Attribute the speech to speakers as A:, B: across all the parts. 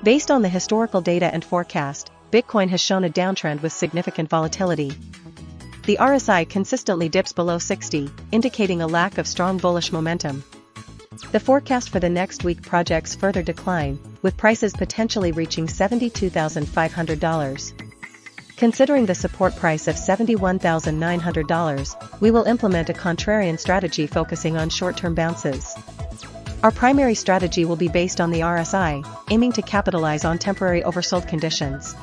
A: Based on the historical data and forecast, Bitcoin has shown a downtrend with significant volatility. The RSI consistently dips below 60, indicating a lack of strong bullish momentum. The forecast for the next week projects further decline, with prices potentially reaching $72,500. Considering the support price of $71,900, we will implement a contrarian strategy focusing on short-term bounces. Our primary strategy will be based on the RSI, aiming to capitalize on temporary oversold conditions.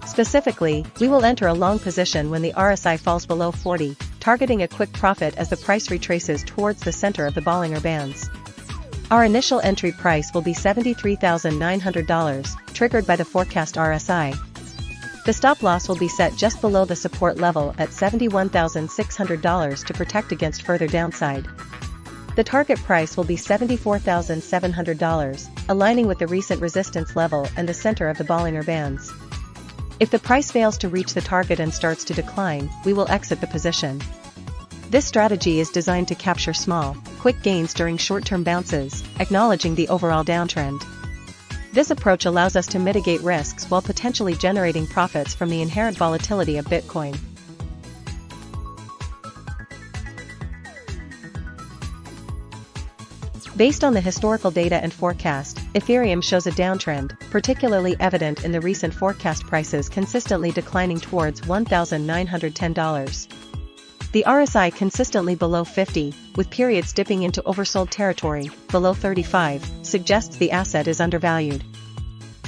A: Specifically, we will enter a long position when the RSI falls below 40, targeting a quick profit as the price retraces towards the center of the Bollinger Bands. Our initial entry price will be $73,900, triggered by the forecast RSI. The stop loss will be set just below the support level at $71,600 to protect against further downside. The target price will be $74,700, aligning with the recent resistance level and the center of the Bollinger Bands. If the price fails to reach the target and starts to decline, we will exit the position. This strategy is designed to capture small, quick gains during short-term bounces, acknowledging the overall downtrend. This approach allows us to mitigate risks while potentially generating profits from the inherent volatility of Bitcoin. Based on the historical data and forecast, Ethereum shows a downtrend, particularly evident in the recent forecast prices consistently declining towards $1,910. The RSI consistently below 50, with periods dipping into oversold territory, below 35, suggests the asset is undervalued.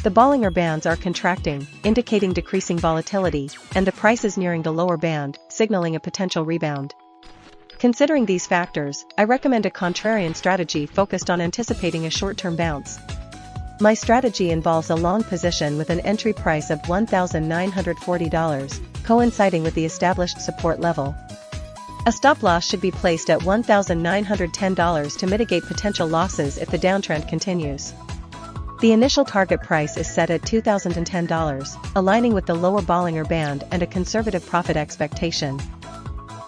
A: The Bollinger Bands are contracting, indicating decreasing volatility, and the price is nearing the lower band, signaling a potential rebound. Considering these factors, I recommend a contrarian strategy focused on anticipating a short-term bounce. My strategy involves a long position with an entry price of $1,940, coinciding with the established support level. A stop loss should be placed at $1,910 to mitigate potential losses if the downtrend continues. The initial target price is set at $2,010, aligning with the lower Bollinger Band and a conservative profit expectation.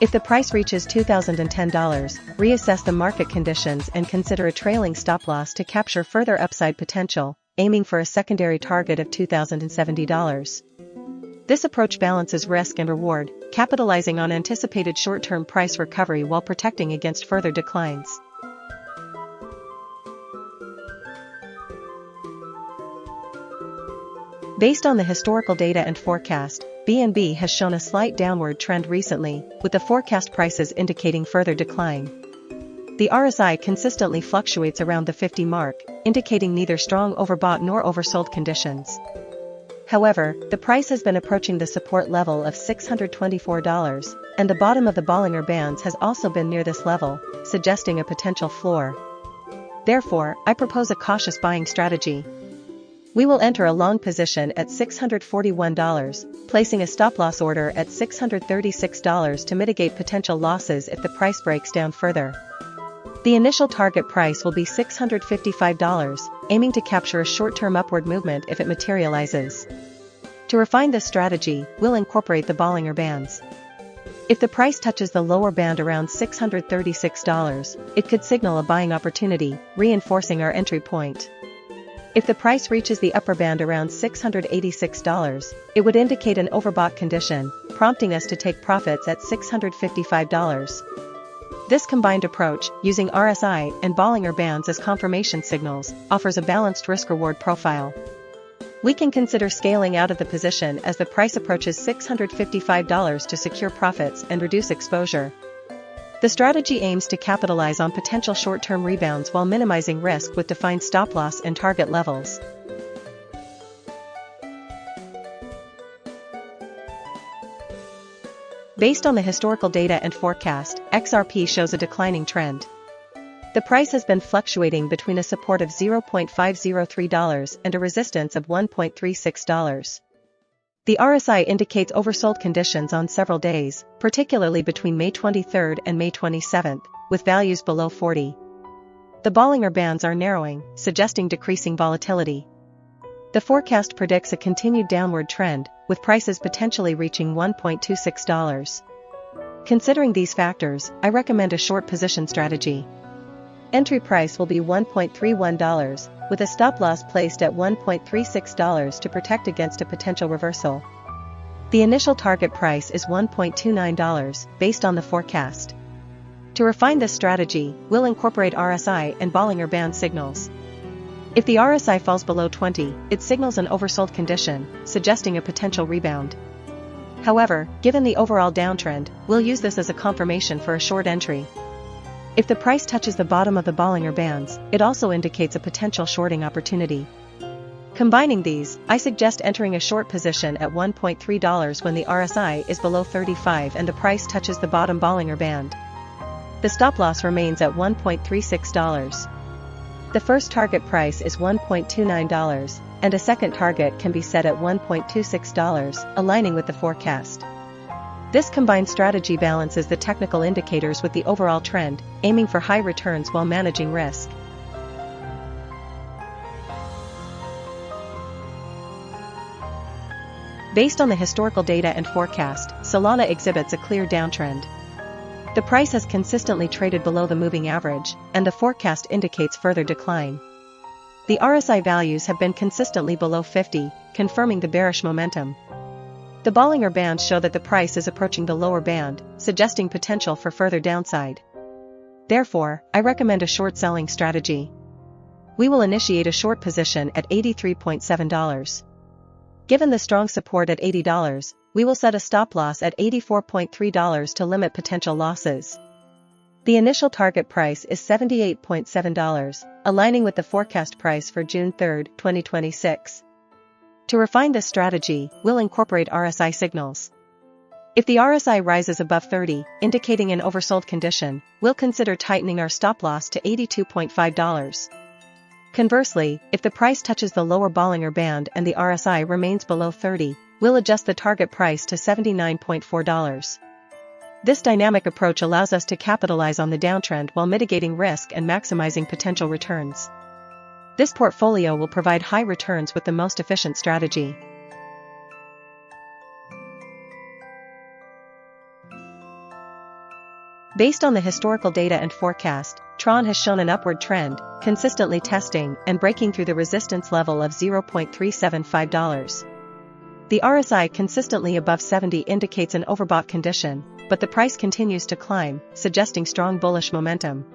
A: If the price reaches $2,010, reassess the market conditions and consider a trailing stop loss to capture further upside potential, aiming for a secondary target of $2,070. This approach balances risk and reward, capitalizing on anticipated short-term price recovery while protecting against further declines. Based on the historical data and forecast, BNB has shown a slight downward trend recently, with the forecast prices indicating further decline. The RSI consistently fluctuates around the 50 mark, indicating neither strong overbought nor oversold conditions. However, the price has been approaching the support level of $624, and the bottom of the Bollinger Bands has also been near this level, suggesting a potential floor. Therefore, I propose a cautious buying strategy. We will enter a long position at $641, placing a stop-loss order at $636 to mitigate potential losses if the price breaks down further. The initial target price will be $655, aiming to capture a short-term upward movement if it materializes. To refine this strategy, we'll incorporate the Bollinger Bands. If the price touches the lower band around $636, it could signal a buying opportunity, reinforcing our entry point. If the price reaches the upper band around $686, it would indicate an overbought condition, prompting us to take profits at $655. This combined approach, using RSI and Bollinger Bands as confirmation signals, offers a balanced risk-reward profile. We can consider scaling out of the position as the price approaches $655 to secure profits and reduce exposure. The strategy aims to capitalize on potential short-term rebounds while minimizing risk with defined stop-loss and target levels. Based on the historical data and forecast, XRP shows a declining trend. The price has been fluctuating between a support of $0.503 and a resistance of $1.36. The RSI indicates oversold conditions on several days, particularly between May 23 and May 27, with values below 40. The Bollinger Bands are narrowing, suggesting decreasing volatility. The forecast predicts a continued downward trend, with prices potentially reaching $1.26. Considering these factors, I recommend a short position strategy. Entry price will be $1.31, with a stop loss placed at $1.36 to protect against a potential reversal. The initial target price is $1.29 based on the forecast. To refine this strategy, we'll incorporate RSI and Bollinger Band signals. If the RSI falls below 20, it signals an oversold condition, suggesting a potential rebound. However, given the overall downtrend, we'll use this as a confirmation for a short entry. If the price touches the bottom of the Bollinger Bands, it also indicates a potential shorting opportunity. Combining these, I suggest entering a short position at $1.3 when the RSI is below 35 and the price touches the bottom Bollinger Band. The stop loss remains at $1.36. The first target price is $1.29, and a second target can be set at $1.26, aligning with the forecast. This combined strategy balances the technical indicators with the overall trend, aiming for high returns while managing risk. Based on the historical data and forecast, Solana exhibits a clear downtrend. The price has consistently traded below the moving average, and the forecast indicates further decline. The RSI values have been consistently below 50, confirming the bearish momentum. The Bollinger Bands show that the price is approaching the lower band, suggesting potential for further downside. Therefore, I recommend a short selling strategy. We will initiate a short position at $83.7. Given the strong support at $80, we will set a stop loss at $84.3 to limit potential losses. The initial target price is $78.7, aligning with the forecast price for June 3, 2026. To refine this strategy, we'll incorporate RSI signals. If the RSI rises above 30, indicating an oversold condition, we'll consider tightening our stop loss to $82.5. Conversely, if the price touches the lower Bollinger Band and the RSI remains below 30, we'll adjust the target price to $79.4. This dynamic approach allows us to capitalize on the downtrend while mitigating risk and maximizing potential returns. This portfolio will provide high returns with the most efficient strategy. Based on the historical data and forecast, TRON has shown an upward trend, consistently testing and breaking through the resistance level of $0.375. The RSI consistently above 70 indicates an overbought condition, but the price continues to climb, suggesting strong bullish momentum.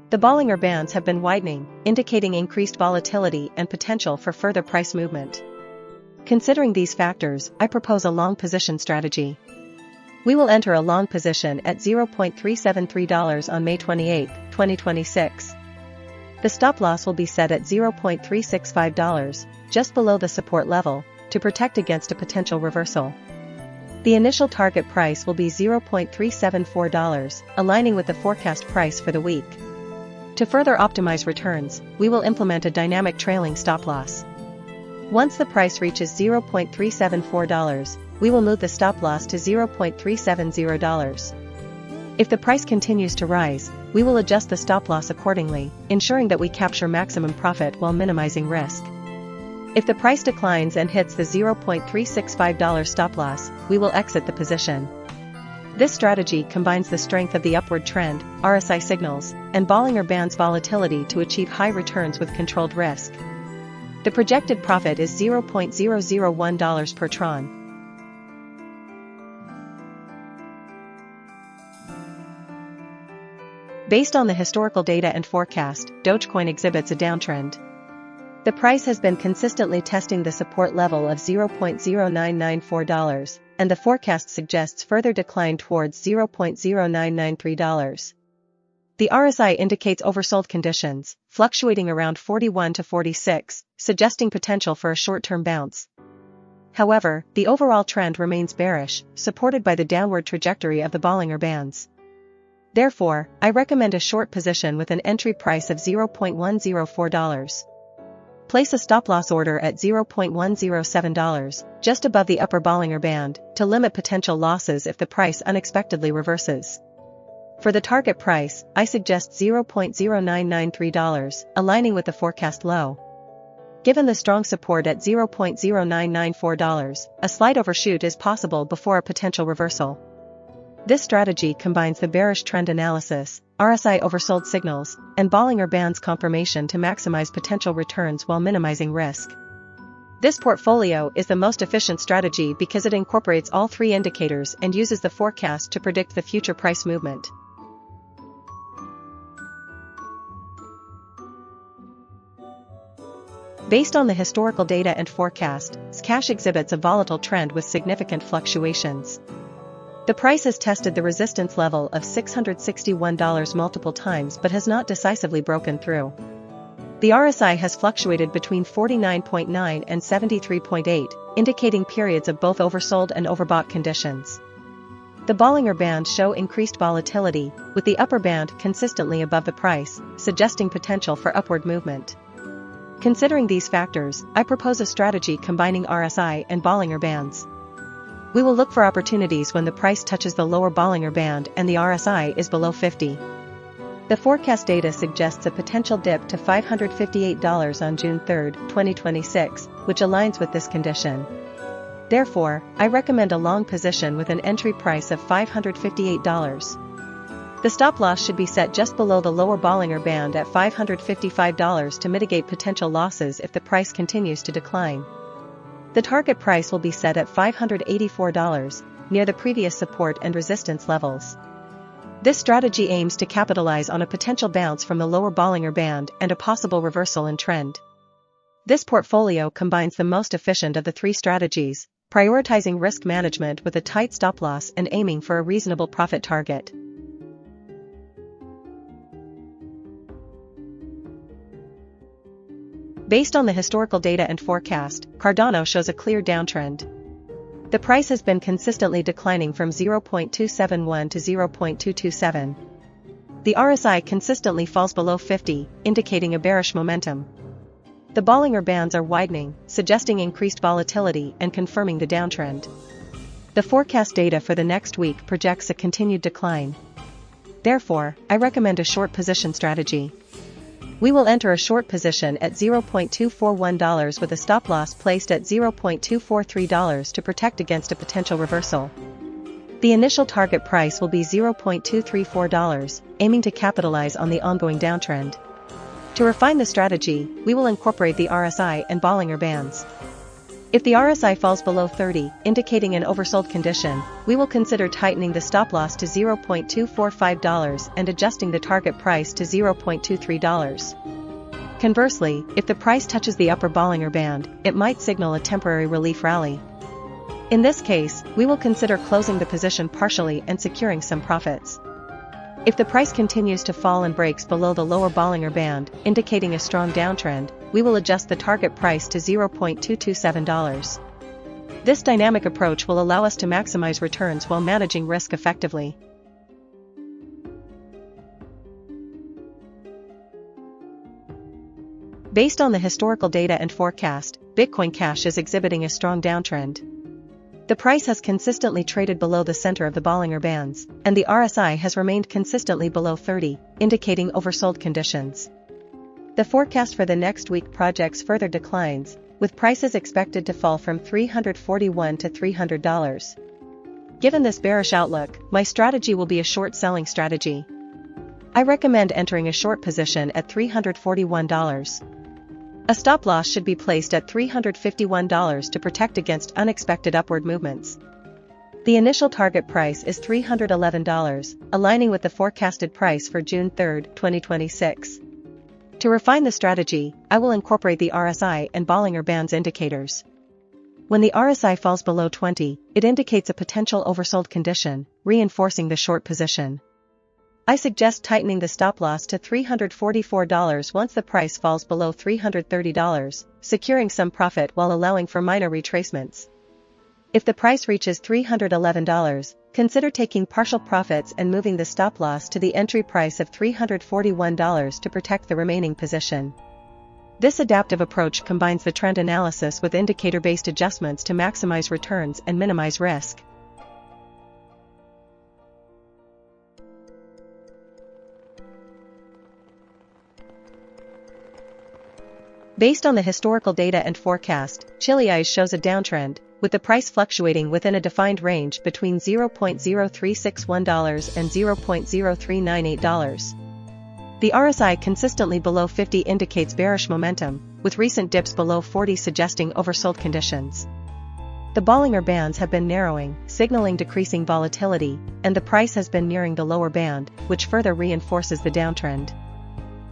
A: The Bollinger Bands have been widening, indicating increased volatility and potential for further price movement. Considering these factors, I propose a long position strategy. We will enter a long position at $0.373 on May 28, 2026. The stop loss will be set at $0.365, just below the support level, to protect against a potential reversal. The initial target price will be $0.374, aligning with the forecast price for the week. To further optimize returns, we will implement a dynamic trailing stop loss. Once the price reaches $0.374, we will move the stop loss to $0.370. If the price continues to rise, we will adjust the stop loss accordingly, ensuring that we capture maximum profit while minimizing risk. If the price declines and hits the $0.365 stop loss, we will exit the position. This strategy combines the strength of the upward trend, RSI signals, and Bollinger Bands volatility to achieve high returns with controlled risk. The projected profit is $0.001 per TRON. Based on the historical data and forecast, Dogecoin exhibits a downtrend. The price has been consistently testing the support level of $0.0994, and the forecast suggests further decline towards $0.0993. The RSI indicates oversold conditions, fluctuating around 41 to 46, suggesting potential for a short-term bounce. However, the overall trend remains bearish, supported by the downward trajectory of the Bollinger Bands. Therefore, I recommend a short position with an entry price of $0.104. Place a stop-loss order at $0.107, just above the upper Bollinger Band, to limit potential losses if the price unexpectedly reverses. For the target price, I suggest $0.0993, aligning with the forecast low. Given the strong support at $0.0994, a slight overshoot is possible before a potential reversal. This strategy combines the bearish trend analysis, RSI oversold signals, and Bollinger Bands confirmation to maximize potential returns while minimizing risk. This portfolio is the most efficient strategy because it incorporates all three indicators and uses the forecast to predict the future price movement. Based on the historical data and forecast, Zcash exhibits a volatile trend with significant fluctuations. The price has tested the resistance level of $661 multiple times but has not decisively broken through. The RSI has fluctuated between 49.9 and 73.8, indicating periods of both oversold and overbought conditions. The Bollinger Bands show increased volatility, with the upper band consistently above the price, suggesting potential for upward movement. Considering these factors, I propose a strategy combining RSI and Bollinger Bands. We will look for opportunities when the price touches the lower Bollinger Band and the RSI is below 50. The forecast data suggests a potential dip to $558 on June 3, 2026, which aligns with this condition. Therefore, I recommend a long position with an entry price of $558. The stop loss should be set just below the lower Bollinger Band at $555 to mitigate potential losses if the price continues to decline. The target price will be set at $584, near the previous support and resistance levels. This strategy aims to capitalize on a potential bounce from the lower Bollinger Band and a possible reversal in trend. This portfolio combines the most efficient of the three strategies, prioritizing risk management with a tight stop loss and aiming for a reasonable profit target. Based on the historical data and forecast, Cardano shows a clear downtrend. The price has been consistently declining from 0.271 to 0.227. The RSI consistently falls below 50, indicating a bearish momentum. The Bollinger Bands are widening, suggesting increased volatility and confirming the downtrend. The forecast data for the next week projects a continued decline. Therefore, I recommend a short position strategy. We will enter a short position at $0.241 with a stop loss placed at $0.243 to protect against a potential reversal. The initial target price will be $0.234, aiming to capitalize on the ongoing downtrend. To refine the strategy, we will incorporate the RSI and Bollinger Bands. If the RSI falls below 30, indicating an oversold condition, we will consider tightening the stop loss to $0.245 and adjusting the target price to $0.23. Conversely, if the price touches the upper Bollinger Band, it might signal a temporary relief rally. In this case, we will consider closing the position partially and securing some profits. If the price continues to fall and breaks below the lower Bollinger Band, indicating a strong downtrend, we will adjust the target price to $0.227. This dynamic approach will allow us to maximize returns while managing risk effectively. Based on the historical data and forecast, Bitcoin Cash is exhibiting a strong downtrend. The price has consistently traded below the center of the Bollinger Bands, and the RSI has remained consistently below 30, indicating oversold conditions. The forecast for the next week projects further declines, with prices expected to fall from $341 to $300. Given this bearish outlook, my strategy will be a short selling strategy. I recommend entering a short position at $341. A stop loss should be placed at $351 to protect against unexpected upward movements. The initial target price is $311, aligning with the forecasted price for June 3, 2026. To refine the strategy, I will incorporate the RSI and Bollinger Bands indicators. When the RSI falls below 20, it indicates a potential oversold condition, reinforcing the short position. I suggest tightening the stop loss to $344 once the price falls below $330, securing some profit while allowing for minor retracements. If the price reaches $311, consider taking partial profits and moving the stop loss to the entry price of $341 to protect the remaining position. This adaptive approach combines the trend analysis with indicator-based adjustments to maximize returns and minimize risk. Based on the historical data and forecast, Chiliz shows a downtrend, with the price fluctuating within a defined range between $0.0361 and $0.0398. The RSI consistently below 50 indicates bearish momentum, with recent dips below 40 suggesting oversold conditions. The Bollinger Bands have been narrowing, signaling decreasing volatility, and the price has been nearing the lower band, which further reinforces the downtrend.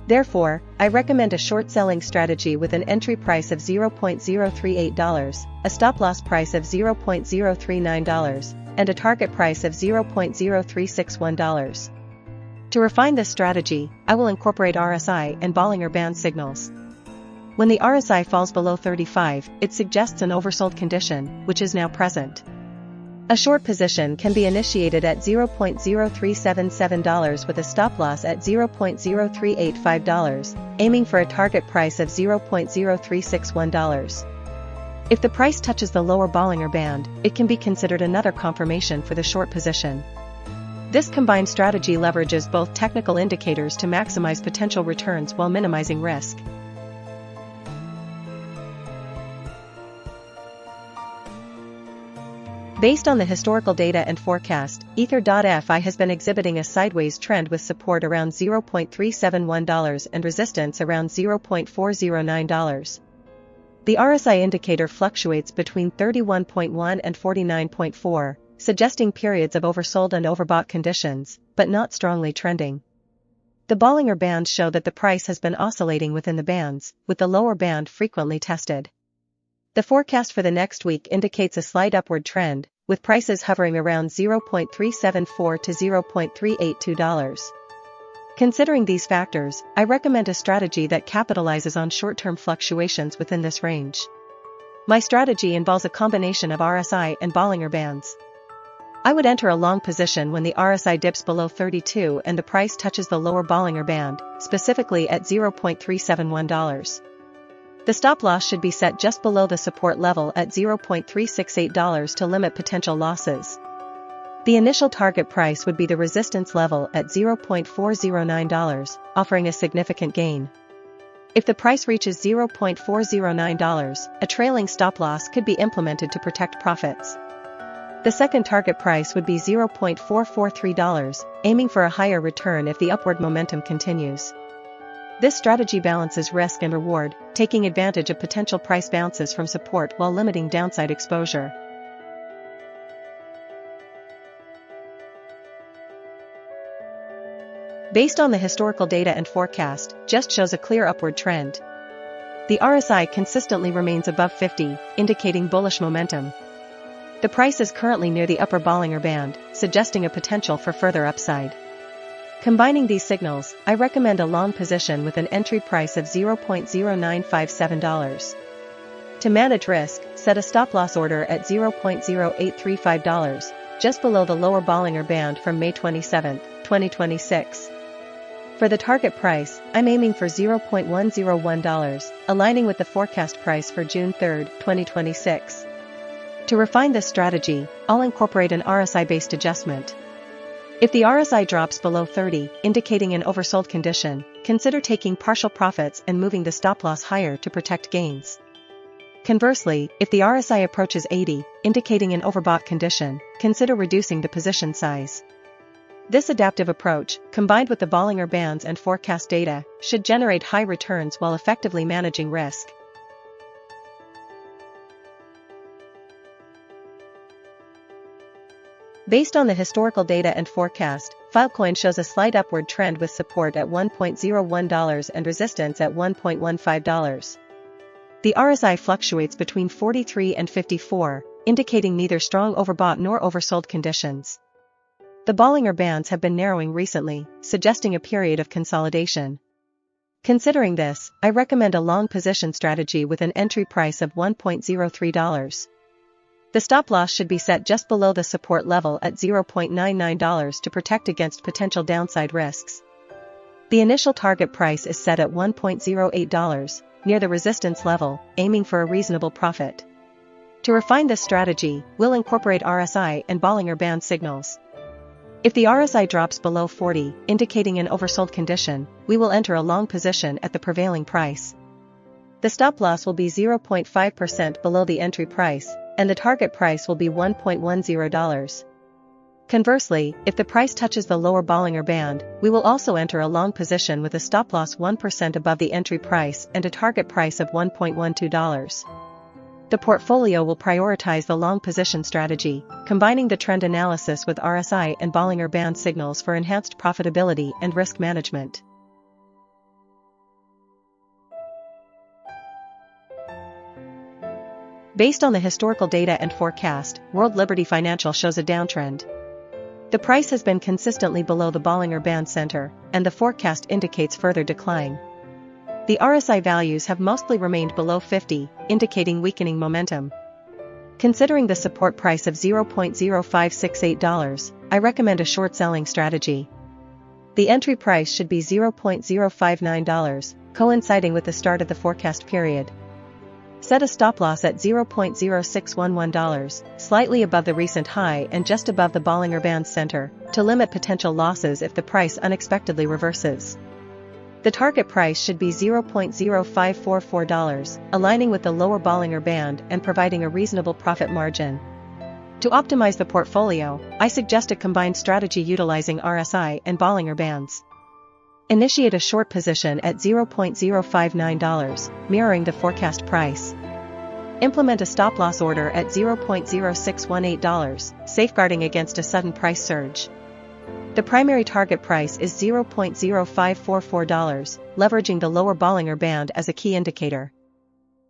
A: Therefore, I recommend a short selling strategy with an entry price of $0.038, a stop-loss price of $0.039, and a target price of $0.0361. To refine this strategy, I will incorporate RSI and Bollinger Band signals. When the RSI falls below 35, it suggests an oversold condition, which is now present. A short position can be initiated at $0.0377 with a stop-loss at $0.0385, aiming for a target price of $0.0361. If the price touches the lower Bollinger Band, it can be considered another confirmation for the short position. This combined strategy leverages both technical indicators to maximize potential returns while minimizing risk. Based on the historical data and forecast, Ether.fi has been exhibiting a sideways trend with support around $0.371 and resistance around $0.409. The RSI indicator fluctuates between 31.1 and 49.4, suggesting periods of oversold and overbought conditions, but not strongly trending. The Bollinger Bands show that the price has been oscillating within the bands, with the lower band frequently tested. The forecast for the next week indicates a slight upward trend, with prices hovering around $0.374 to $0.382. Considering these factors, I recommend a strategy that capitalizes on short-term fluctuations within this range. My strategy involves a combination of RSI and Bollinger Bands. I would enter a long position when the RSI dips below 32 and the price touches the lower Bollinger Band, specifically at $0.371. The stop-loss should be set just below the support level at $0.368 to limit potential losses. The initial target price would be the resistance level at $0.409, offering a significant gain. If the price reaches $0.409, a trailing stop-loss could be implemented to protect profits. The second target price would be $0.443, aiming for a higher return if the upward momentum continues. This strategy balances risk and reward, taking advantage of potential price bounces from support while limiting downside exposure. Based on the historical data and forecast, just shows a clear upward trend. The RSI consistently remains above 50, indicating bullish momentum. The price is currently near the upper Bollinger Band, suggesting a potential for further upside. Combining these signals, I recommend a long position with an entry price of $0.0957. To manage risk, set a stop-loss order at $0.0835, just below the lower Bollinger Band from May 27, 2026. For the target price, I'm aiming for $0.101, aligning with the forecast price for June 3, 2026. To refine this strategy, I'll incorporate an RSI-based adjustment. If the RSI drops below 30, indicating an oversold condition, consider taking partial profits and moving the stop-loss higher to protect gains. Conversely, if the RSI approaches 80, indicating an overbought condition, consider reducing the position size. This adaptive approach, combined with the Bollinger Bands and forecast data, should generate high returns while effectively managing risk. Based on the historical data and forecast, Filecoin shows a slight upward trend with support at $1.01 and resistance at $1.15. The RSI fluctuates between 43 and 54, indicating neither strong overbought nor oversold conditions. The Bollinger Bands have been narrowing recently, suggesting a period of consolidation. Considering this, I recommend a long position strategy with an entry price of $1.03. The stop-loss should be set just below the support level at $0.99 to protect against potential downside risks. The initial target price is set at $1.08, near the resistance level, aiming for a reasonable profit. To refine this strategy, we'll incorporate RSI and Bollinger Band signals. If the RSI drops below 40, indicating an oversold condition, we will enter a long position at the prevailing price. The stop-loss will be 0.5% below the entry price, and the target price will be $1.10. Conversely, if the price touches the lower Bollinger Band, we will also enter a long position with a stop loss 1% above the entry price and a target price of $1.12. The portfolio will prioritize the long position strategy, combining the trend analysis with RSI and Bollinger Band signals for enhanced profitability and risk management. Based on the historical data and forecast, World Liberty Financial shows a downtrend. The price has been consistently below the Bollinger Band center, and the forecast indicates further decline. The RSI values have mostly remained below 50, indicating weakening momentum. Considering the support price of $0.0568, I recommend a short selling strategy. The entry price should be $0.059, coinciding with the start of the forecast period. Set a stop loss at $0.0611, slightly above the recent high and just above the Bollinger Band center, to limit potential losses if the price unexpectedly reverses. The target price should be $0.0544, aligning with the lower Bollinger Band and providing a reasonable profit margin. To optimize the portfolio, I suggest a combined strategy utilizing RSI and Bollinger Bands. Initiate a short position at $0.059, mirroring the forecast price. Implement a stop-loss order at $0.0618, safeguarding against a sudden price surge. The primary target price is $0.0544, leveraging the lower Bollinger Band as a key indicator.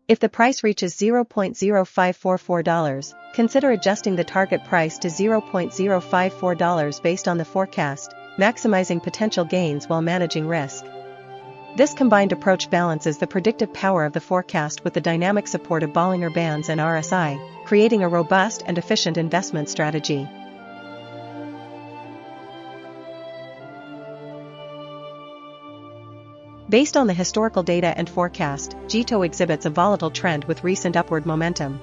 A: If the price reaches $0.0544, consider adjusting the target price to $0.054 based on the forecast, maximizing potential gains while managing risk. This combined approach balances the predictive power of the forecast with the dynamic support of Bollinger Bands and RSI, creating a robust and efficient investment strategy. Based on the historical data and forecast, Jito exhibits a volatile trend with recent upward momentum.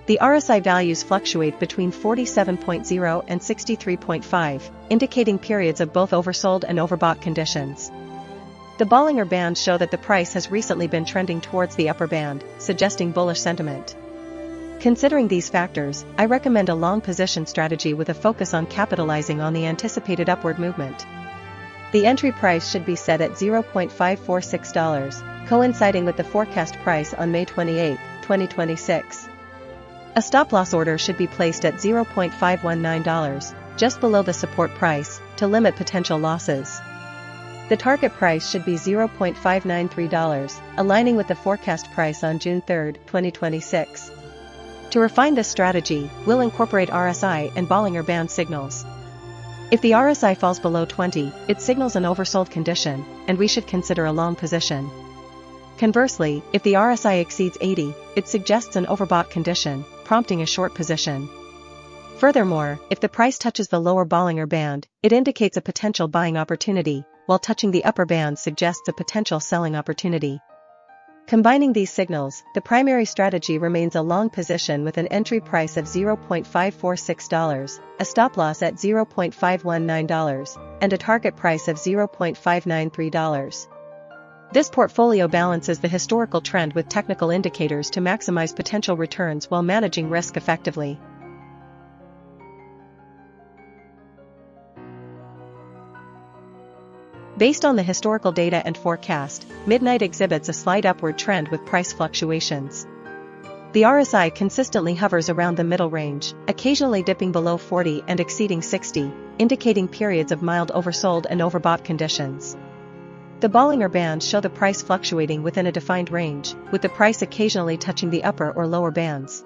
A: The RSI values fluctuate between 47.0 and 63.5, indicating periods of both oversold and overbought conditions. The Bollinger Bands show that the price has recently been trending towards the upper band, suggesting bullish sentiment. Considering these factors, I recommend a long position strategy with a focus on capitalizing on the anticipated upward movement. The entry price should be set at $0.546, coinciding with the forecast price on May 28, 2026. A stop-loss order should be placed at $0.519, just below the support price, to limit potential losses. The target price should be $0.593, aligning with the forecast price on June 3, 2026. To refine this strategy, we'll incorporate RSI and Bollinger Band signals. If the RSI falls below 20, it signals an oversold condition, and we should consider a long position. Conversely, if the RSI exceeds 80, it suggests an overbought condition, prompting a short position. Furthermore, if the price touches the lower Bollinger Band, it indicates a potential buying opportunity, while touching the upper band suggests a potential selling opportunity. Combining these signals, the primary strategy remains a long position with an entry price of $0.546, a stop loss at $0.519, and a target price of $0.593. This portfolio balances the historical trend with technical indicators to maximize potential returns while managing risk effectively. Based on the historical data and forecast, Midnight exhibits a slight upward trend with price fluctuations. The RSI consistently hovers around the middle range, occasionally dipping below 40 and exceeding 60, indicating periods of mild oversold and overbought conditions. The Bollinger Bands show the price fluctuating within a defined range, with the price occasionally touching the upper or lower bands.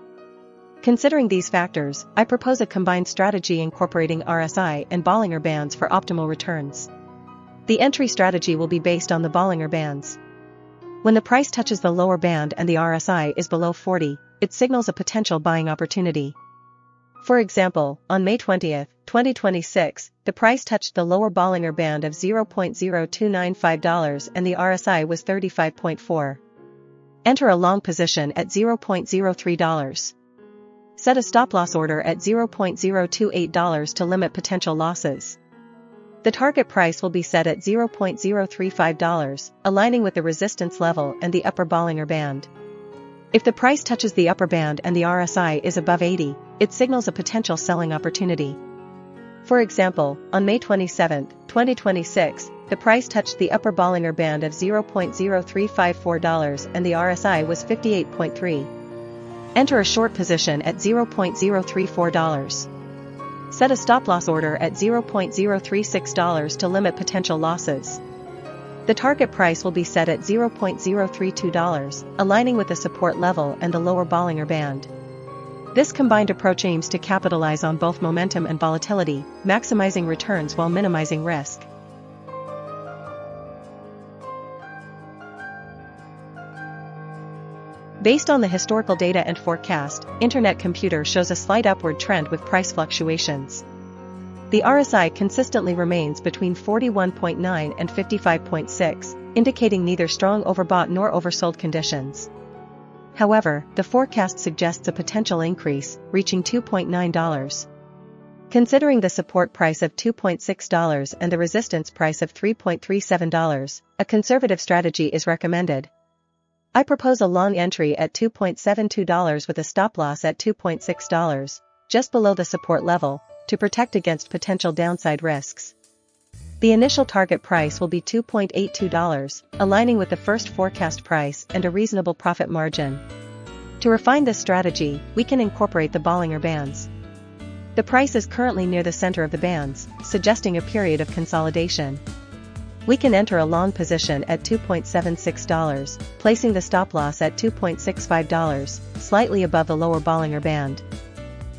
A: Considering these factors, I propose a combined strategy incorporating RSI and Bollinger Bands for optimal returns. The entry strategy will be based on the Bollinger Bands. When the price touches the lower band and the RSI is below 40, it signals a potential buying opportunity. For example, on May 20, 2026, the price touched the lower Bollinger Band of $0.0295 and the RSI was 35.4. Enter a long position at $0.03. Set a stop-loss order at $0.028 to limit potential losses. The target price will be set at $0.035, aligning with the resistance level and the upper Bollinger Band. If the price touches the upper band and the RSI is above 80, it signals a potential selling opportunity. For example, on May 27, 2026, the price touched the upper Bollinger Band of $0.0354 and the RSI was 58.3. Enter a short position at $0.034. Set a stop-loss order at $0.036 to limit potential losses. The target price will be set at $0.032, aligning with the support level and the lower Bollinger Band. This combined approach aims to capitalize on both momentum and volatility, maximizing returns while minimizing risk. Based on the historical data and forecast, Internet Computer shows a slight upward trend with price fluctuations. The RSI consistently remains between 41.9 and 55.6, indicating neither strong overbought nor oversold conditions. However, the forecast suggests a potential increase, reaching $2.9. Considering the support price of $2.6 and the resistance price of $3.37, a conservative strategy is recommended. I propose a long entry at $2.72 with a stop-loss at $2.6, just below the support level, to protect against potential downside risks. The initial target price will be $2.82, aligning with the first forecast price and a reasonable profit margin. To refine this strategy, we can incorporate the Bollinger Bands. The price is currently near the center of the bands, suggesting a period of consolidation. We can enter a long position at $2.76, placing the stop-loss at $2.65, slightly above the lower Bollinger Band.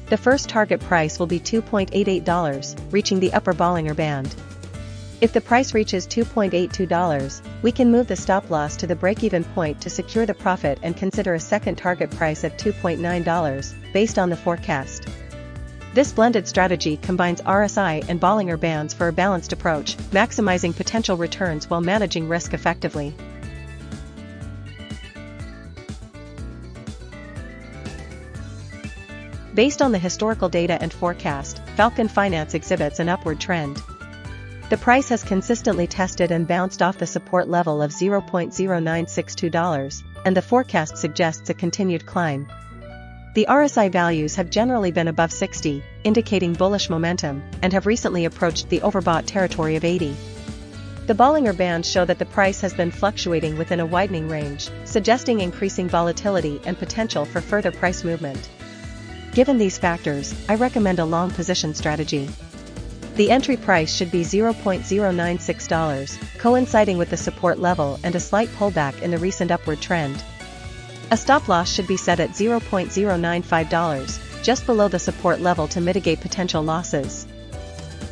A: The first target price will be $2.88, reaching the upper Bollinger Band. If the price reaches $2.82, we can move the stop-loss to the break-even point to secure the profit and consider a second target price of $2.9, based on the forecast. This blended strategy combines RSI and Bollinger Bands for a balanced approach, maximizing potential returns while managing risk effectively. Based on the historical data and forecast, Falcon Finance exhibits an upward trend. The price has consistently tested and bounced off the support level of $0.0962, and the forecast suggests a continued climb. The RSI values have generally been above 60, indicating bullish momentum, and have recently approached the overbought territory of 80. The Bollinger Bands show that the price has been fluctuating within a widening range, suggesting increasing volatility and potential for further price movement. Given these factors, I recommend a long position strategy. The entry price should be $0.096, coinciding with the support level and a slight pullback in the recent upward trend. A stop-loss should be set at $0.095, just below the support level to mitigate potential losses.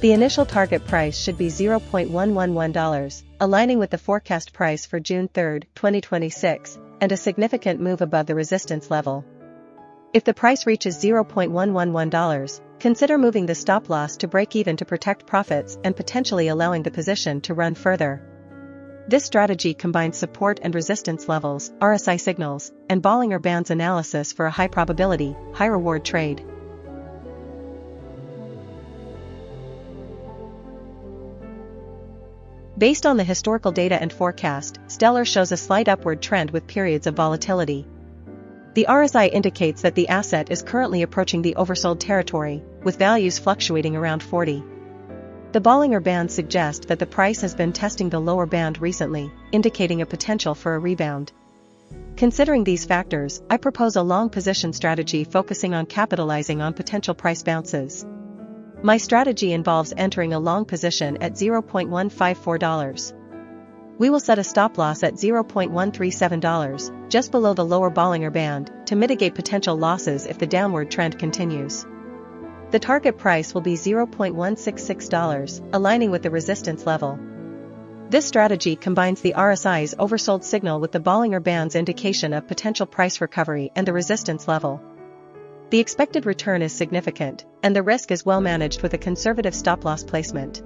A: The initial target price should be $0.111, aligning with the forecast price for June 3, 2026, and a significant move above the resistance level. If the price reaches $0.111, consider moving the stop-loss to break even to protect profits and potentially allowing the position to run further. This strategy combines support and resistance levels, RSI signals, and Bollinger Bands analysis for a high-probability, high-reward trade. Based on the historical data and forecast, Stellar shows a slight upward trend with periods of volatility. The RSI indicates that the asset is currently approaching the oversold territory, with values fluctuating around 40. The Bollinger Bands suggest that the price has been testing the lower band recently, indicating a potential for a rebound. Considering these factors, I propose a long position strategy focusing on capitalizing on potential price bounces. My strategy involves entering a long position at $0.154. We will set a stop-loss at $0.137, just below the lower Bollinger Band, to mitigate potential losses if the downward trend continues. The target price will be $0.166, aligning with the resistance level. This strategy combines the RSI's oversold signal with the Bollinger Band's indication of potential price recovery and the resistance level. The expected return is significant, and the risk is well managed with a conservative stop-loss placement.